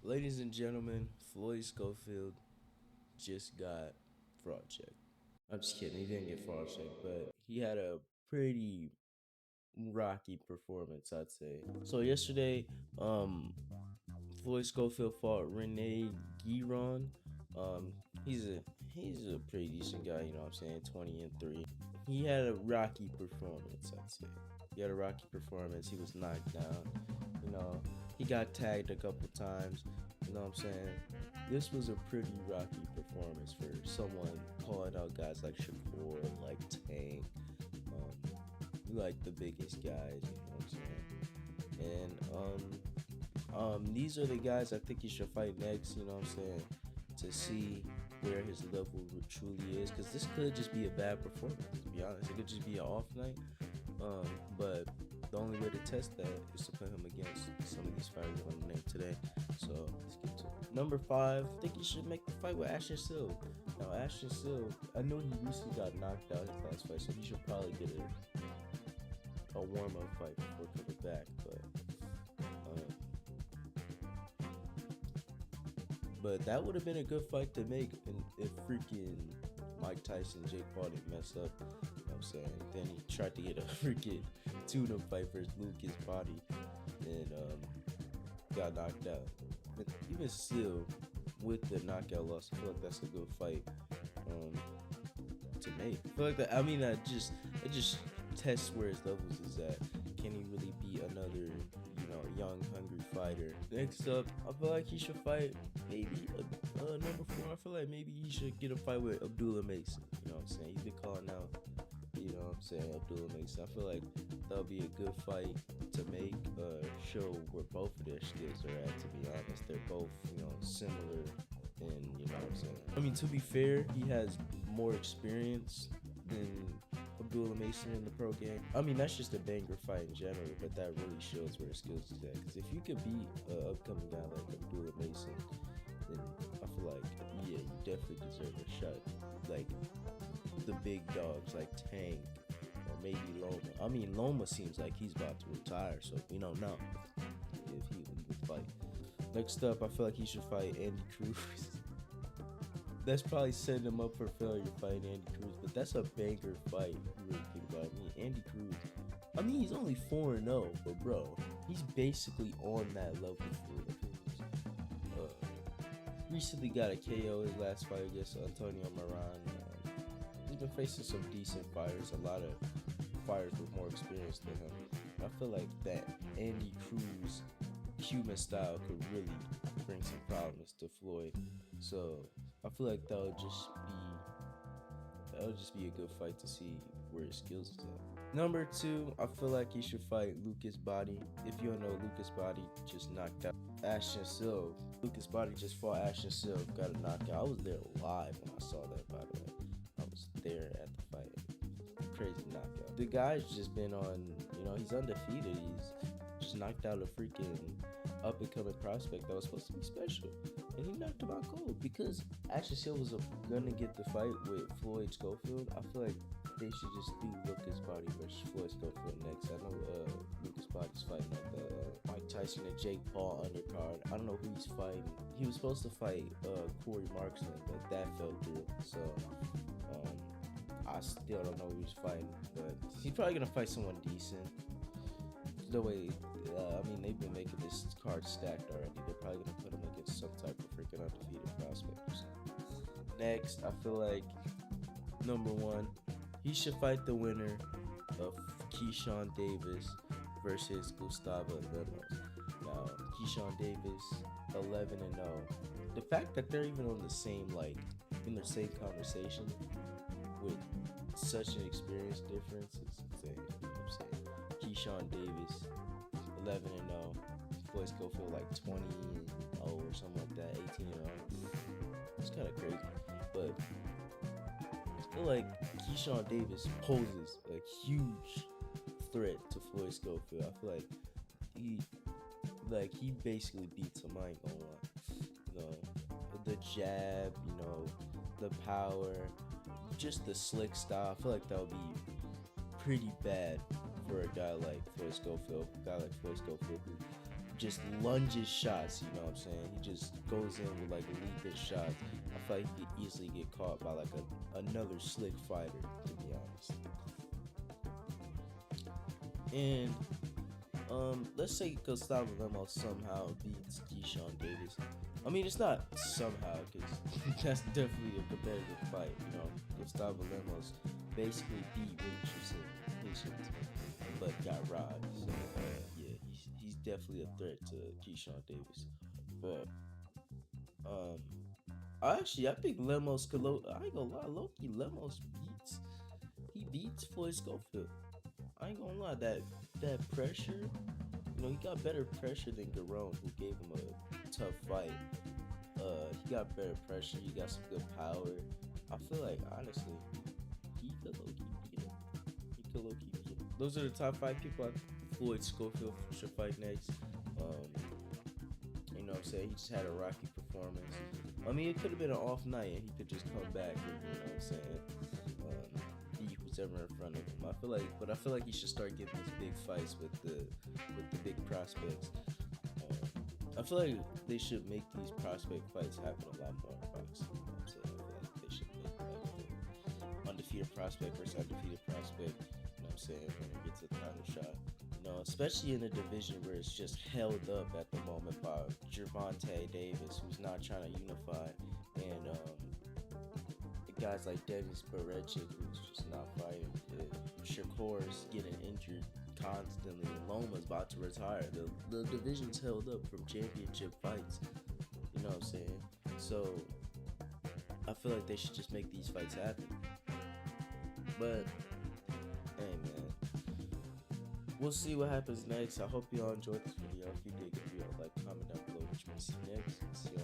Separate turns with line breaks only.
Ladies and gentlemen, Floyd Schofield just got fraud checked. I'm just kidding, he didn't get fraud checked, but he had a pretty rocky performance, I'd say. So yesterday, um, Floyd Schofield fought Renee Giron. Um, he's a he's a pretty decent guy, you know what I'm saying, 20-3. He had a rocky performance, I'd say. He had a rocky performance. He was knocked down. You know, he got tagged a couple times. You know what I'm saying? This was a pretty rocky performance for someone calling out guys like Shakur, like Tank, like the biggest guys. You know what I'm saying? And these are the guys I think he should fight next. You know what I'm saying? To see where his level truly is, because this could just be a bad performance. To be honest, it could just be an off night. But the only way to test that is to put him against some of these fighters I'm gonna name today. So let's get to it. Number 5, I think you should make the fight with Ashton Silk. Now Ashton Silk, I know he recently got knocked out his last fight, so he should probably get a warm up fight before coming back. But that would have been a good fight to make if freaking Mike Tyson, Jake Paul didn't mess up. You know what I'm saying? Then he tried to get a freaking tune-up fight versus Lucas Body and got knocked out. But even still, with the knockout loss, I feel like that's a good fight to make. I feel like that. I mean, that just tests where his levels is at. Can he really be another, young, hungry fighter? Next up, I feel like he should fight maybe number 4. I feel like maybe he should get a fight with Abdullah Mason. You know what I'm saying? He's been calling out, you know what I'm saying, Abdullah Mason. I feel like that'll be a good fight to make, show where both of their skills are at, to be honest. They're both, similar, and you know what I'm saying. I mean, to be fair, he has more experience than Abdullah Mason in the pro game. I mean, that's just a banger fight in general, but that really shows where his skills is at. Because if you could beat an upcoming guy like Abdullah Mason, then I feel like, yeah, you definitely deserve a shot. Like the big dogs like Tank or maybe Loma. I mean, Loma seems like he's about to retire, so we don't know if he would fight. Next up, I feel like he should fight Andy Cruz. That's probably setting him up for failure fighting Andy Cruz, but that's a banger fight. You really think about it. I mean, Andy Cruz. I mean, he's only 4-0, but bro, he's basically on that level for recently got a KO his last fight against Antonio Moran. He's been facing some decent fighters, a lot of fighters with more experience than him. And I feel like that Andy Cruz Cuban style could really bring some problems to Floyd. So I feel like that'll just be a good fight to see where his skills is at. Number 2, I feel like he should fight Lucas Body. If you don't know, Lucas Body just knocked out Ashton Silk. Lucas Body just fought Ashton Silk, got a knockout. I was there live when I saw that, by the way. I was there at the fight. Crazy knockout. The guy's just been on, he's undefeated. He's just knocked out a freaking up-and-coming prospect that was supposed to be special. And he knocked him out cold because Ashton Silk was gonna get the fight with Floyd Schofield. I feel like they should just do Lucas Body versus Floyd Schofield next. I know Lucas Body's fighting at the Mike Tyson and Jake Paul undercard. I don't know who he's fighting. He was supposed to fight Corey Markson, but that fell through. So I still don't know who he's fighting, but he's probably gonna fight someone decent. No way. I mean, they've been making this card stacked already. They're probably gonna put him against some type of freaking undefeated prospect. Next, I feel like number 1, he should fight the winner of Keyshawn Davis versus Gustavo Lemos. Now, Keyshawn Davis, 11-0. The fact that they're even on the same, in the same conversation with such an experience difference is insane. You know what I'm saying? Keyshawn Davis, 11-0. Floyd Schofield 20-0 or something like that, 18-0. It's kind of crazy, but I feel like Keyshawn Davis poses a huge threat to Floyd Schofield. I feel like he basically beats him. I ain't gonna lie. The jab, the power, just the slick style. I feel like that would be pretty bad for a guy like Floyd Schofield. A guy like Floyd Schofield who just lunges shots, you know what I'm saying? He just goes in with like lethal shots. I feel like he could easily get caught by like another slick fighter, to be honest. And let's say Gustavo Lemos somehow beats Keyshawn Davis. I mean, it's not somehow, because that's definitely a competitive fight. You know, Gustavo Lemos basically beat Richardson, but got robbed. So yeah, he's definitely a threat to Keyshawn Davis. But I think Lemos could. I ain't gonna lie, Loki Lemos beats Floyd Schofield. I ain't gonna lie, that pressure, you know, he got better pressure than Garone, who gave him a tough fight. He got better pressure. He got some good power. I feel like honestly, he could low-key beat him. He could low-key beat him. Those are the top 5 people. Floyd Schofield should fight next. You know what I'm saying? He just had a rocky performance. I mean, it could have been an off night, and he could just come back and, you know what I'm saying, beat who's ever in front of him. I feel like he should start getting these big fights with the big prospects. I feel like they should make these prospect fights happen a lot more in boxing. You know what I'm saying? I feel like they should make like the undefeated prospect versus undefeated prospect. You know what I'm saying? When it gets to the title shot. You know, especially in a division where it's just held up at the moment by Gervonta Davis, who's not trying to unify, and guys like Dennis Berejcic, who's just not fighting. Shakur's getting injured constantly. Loma's about to retire. The division's held up from championship fights. You know what I'm saying? So I feel like they should just make these fights happen. But hey man, we'll see what happens next. I hope y'all enjoyed this video. If you did, give me a like, comment down below. Which one to see next. See y'all